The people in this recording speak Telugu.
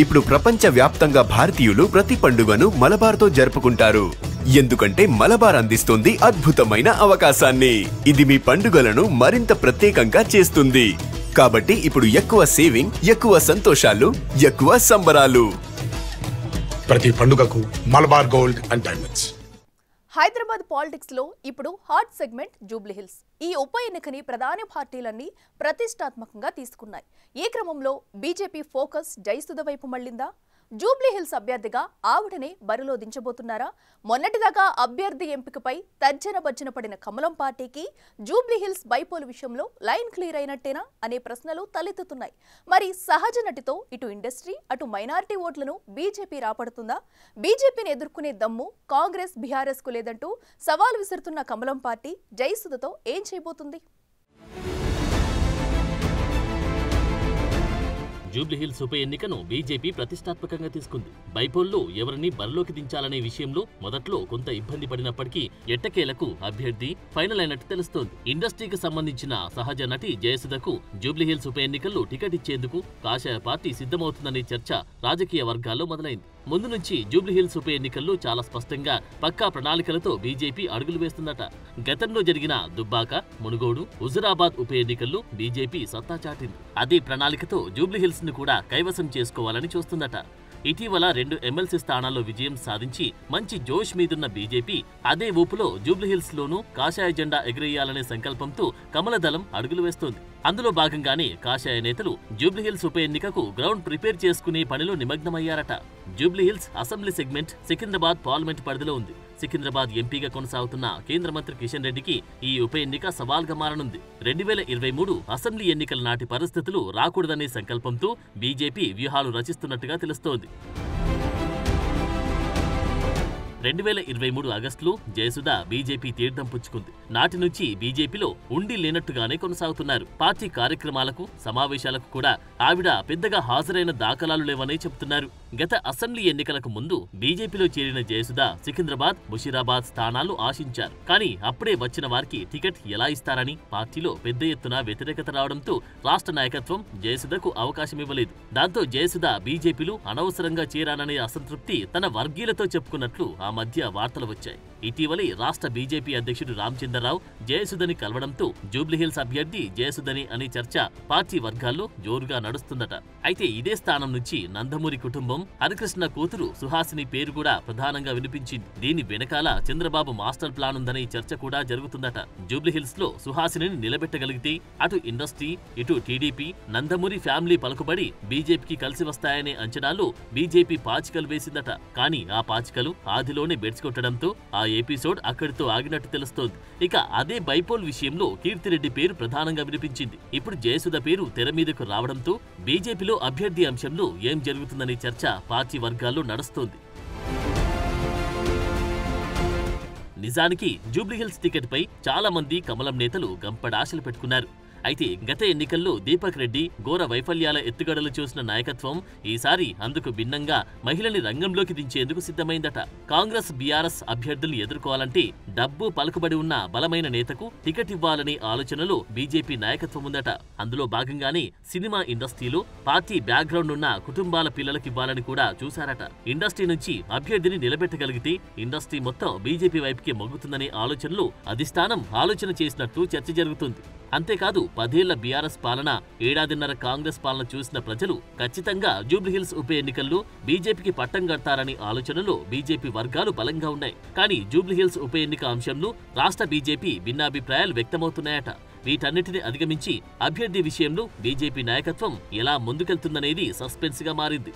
ఇప్పుడు ప్రపంచ వ్యాప్తంగా భారతీయులు ప్రతి పండుగను మలబార్తో జరుపుకుంటారు. ఎందుకంటే మలబార్ అందిస్తుంది అద్భుతమైన అవకాశాన్ని. ఇది మీ పండుగలను మరింత ప్రత్యేకంగా చేస్తుంది. కాబట్టి ఇప్పుడు ఎక్కువ సేవింగ్, ఎక్కువ సంతోషాలు, ఎక్కువ సంబరాలు. ప్రతి పండుగకు Malabar gold and diamonds. Hyderabad politics లో ఇప్పుడు హాట్ సెగ్మెంట్ జూబ్లీహిల్స్. ఈ ఉప ఎన్నికని ప్రధాన పార్టీలన్నీ ప్రతిష్టాత్మకంగా తీసుకున్నాయి. ఈ క్రమంలో బీజేపీ ఫోకస్ జయసుధ వైపు మళ్లిందా? జూబ్లీహిల్స్ అభ్యర్థిగా ఆవిడనే బరిలో దించబోతున్నారా? మొన్నటిదాకా అభ్యర్థి ఎంపికపై తర్జన భర్జన పడిన కమలం పార్టీకి జూబ్లీహిల్స్ బైపోల్ విషయంలో లైన్ క్లియర్ అయినట్టేనా అనే ప్రశ్నలు తలెత్తుతున్నాయి. మరి సహజ నటితో ఇటు ఇండస్ట్రీ, అటు మైనారిటీ ఓట్లను బీజేపీ రాపడుతుందా? బీజేపీని ఎదుర్కొనే దమ్ము కాంగ్రెస్, బీఆర్ఎస్ కు లేదంటూ సవాల్ విసురుతున్న కమలం పార్టీ జయసుధతో ఏం చేయబోతుంది? జూబ్లీహిల్స్ ఉప ఎన్నికను బీజేపీ ప్రతిష్టాత్మకంగా తీసుకుంది. బైపోల్లో ఎవరిని బరిలోకి దించాలనే విషయంలో మొదట్లో కొంత ఇబ్బంది పడినప్పటికీ ఎట్టకేలకు అభ్యర్థి ఫైనల్ అయినట్టు తెలుస్తోంది. ఇండస్ట్రీకి సంబంధించిన సహజ నటి జయసుధకు జూబ్లీహిల్స్ ఉప ఎన్నికల్లో టికెట్ ఇచ్చేందుకు కాషాయ పార్టీ సిద్ధమవుతుందనే చర్చ రాజకీయ వర్గాల్లో మొదలైంది. ముందు నుంచి జూబ్లీహిల్స్ ఉప ఎన్నికల్లో చాలా స్పష్టంగా పక్కా ప్రణాళికలతో బీజేపీ అడుగులు వేస్తుందట. గతంలో జరిగిన దుబ్బాక, మునుగోడు, హుజురాబాద్ ఉప ఎన్నికల్లో బీజేపీ సత్తా చాటింది. అదే ప్రణాళికతో జూబ్లీహిల్స్ ను కూడా కైవసం చేసుకోవాలని చూస్తుందట. ఇటీవల 2 ఎమ్మెల్సీ స్థానాల్లో విజయం సాధించి మంచి జోష్ మీదున్న బీజేపీ అదే ఊపులో జూబ్లీహిల్స్ లోనూ కాషాయ జెండా ఎగరేయాలనే సంకల్పంతో కమలదళం అడుగులు వేస్తోంది. అందులో భాగంగానే కాషాయ నేతలు జూబ్లీహిల్స్ ఉప ఎన్నికకు గ్రౌండ్ ప్రిపేర్ చేసుకునే పనిలో నిమగ్నమయ్యారట. Jubilee Hills assembly segment Secunderabad parliament పరిధిలో ఉంది. సికింద్రాబాద్ ఎంపీగా కొనసాగుతున్న కేంద్ర మంత్రి కిషన్ రెడ్డికి ఈ ఉప ఎన్నిక సవాల్గా మారనుంది. 2023 అసెంబ్లీ ఎన్నికల నాటి పరిస్థితులు రాకూడదనే సంకల్పంతో బీజేపీ వ్యూహాలు రచిస్తున్నట్టుగా తెలుస్తోంది. 2023 ఆగస్టులో జయసుధ బీజేపీ తీర్థం పుచ్చుకుంది. నాటి నుంచి బీజేపీలో ఉండి లేనట్టుగానే కొనసాగుతున్నారు. పార్టీ కార్యక్రమాలకు, సమావేశాలకు కూడా ఆవిడ పెద్దగా హాజరైన దాఖలాలు లేవనే చెబుతున్నారు. గత అసెంబ్లీ ఎన్నికలకు ముందు బీజేపీలో చేరిన జయసుధ సికింద్రాబాద్, ముషీరాబాద్ స్థానాలు ఆశించారు. కానీ అప్పుడే వచ్చిన వారికి టికెట్ ఎలా ఇస్తారని పార్టీలో పెద్ద ఎత్తున వ్యతిరేకత రావడంతో రాష్ట్ర నాయకత్వం జయసుధకు అవకాశం ఇవ్వలేదు. దాంతో జయసుధ బీజేపీలో అనవసరంగా చేరాననే అసంతృప్తి తన వర్గీయులతో చెప్పుకున్నట్లు ఆ మధ్య వార్తలు వచ్చాయి. ఇటీవలే రాష్ట్ర బీజేపీ అధ్యక్షుడు రామచంద్రరావు జయసుధని కలవడంతో జూబ్లీహిల్స్ అభ్యర్థి జయసుధని అనే చర్చ పార్టీ వర్గాల్లో జోరుగా నడుస్తుందట. అయితే ఇదే స్థానం నుంచి నందమూరి కుటుంబం, హరికృష్ణ కూతురు సుహాసిని పేరు కూడా ప్రధానంగా వినిపించింది. దీని వెనకాల చంద్రబాబు మాస్టర్ ప్లాన్ ఉందనే చర్చ కూడా జరుగుతుందట. జూబ్లీహిల్స్ లో సుహాసిని నిలబెట్టగలిగితే అటు ఇండస్ట్రీ, ఇటు టీడీపీ, నందమూరి ఫ్యామిలీ పలుకుబడి బీజేపీకి కలిసి వస్తాయనే అంచనాలు బీజేపీ పాచికలు వేసిందట. కానీ ఆ పాచికలు ఆదిలోనే బెడ్చుకొట్టడంతో ఆ ఎపిసోడ్ అక్కడితో ఆగినట్టు తెలుస్తోంది. ఇక అదే బైపోల్ విషయంలో కీర్తిరెడ్డి పేరు ప్రధానంగా వినిపించింది. ఇప్పుడు జయసుధ పేరు తెర మీదకు రావడంతో బీజేపీలో అభ్యర్థి అంశంలో ఏం జరుగుతుందనే చర్చ పార్టీ వర్గాల్లో నడుస్తోంది. నిజానికి జూబ్లీహిల్స్ టికెట్ పై చాలా మంది కమలం నేతలు గంపడాశలు పెట్టుకున్నారు. అయితే గత ఎన్నికల్లో దీపక్ రెడ్డి ఘోర వైఫల్యాల ఎత్తుగడలు చూసిన నాయకత్వం ఈసారి అందుకు భిన్నంగా మహిళని రంగంలోకి దించేందుకు సిద్ధమైందట. కాంగ్రెస్, బీఆర్ఎస్ అభ్యర్థుల్ని ఎదుర్కోవాలంటే డబ్బు పలుకుబడి ఉన్న బలమైన నేతకు టికెట్ ఇవ్వాలనే ఆలోచనలో బీజేపీ నాయకత్వం ఉందట. అందులో భాగంగానే సినిమా ఇండస్ట్రీలో పార్టీ బ్యాక్గ్రౌండ్ ఉన్న కుటుంబాల పిల్లలకివ్వాలని కూడా చూశారట. ఇండస్ట్రీ నుంచి అభ్యర్థిని నిలబెట్టగలిగితే ఇండస్ట్రీ మొత్తం బీజేపీ వైపుకి మొగ్గుతుందనే ఆలోచనలో అధిష్టానం ఆలోచన చేసినట్టు చర్చ జరుగుతుంది. అంతేకాదు 10 ఏళ్ల బీఆర్ఎస్ పాలన, 7.5 కాంగ్రెస్ పాలన చూసిన ప్రజలు ఖచ్చితంగా జూబ్లీహిల్స్ ఉప ఎన్నికల్లో బీజేపీకి పట్టం కడతారనే ఆలోచనలో బీజేపీ వర్గాలు బలంగా ఉన్నాయి. కానీ జూబ్లీహిల్స్ ఉప ఎన్నిక అంశంలో రాష్ట్ర బీజేపీ భిన్నాభిప్రాయాలు వ్యక్తమవుతున్నాయట. వీటన్నిటిని అధిగమించి అభ్యర్థి విషయంలో బీజేపీ నాయకత్వం ఎలా ముందుకెళ్తుందనేది సస్పెన్స్ గా మారింది.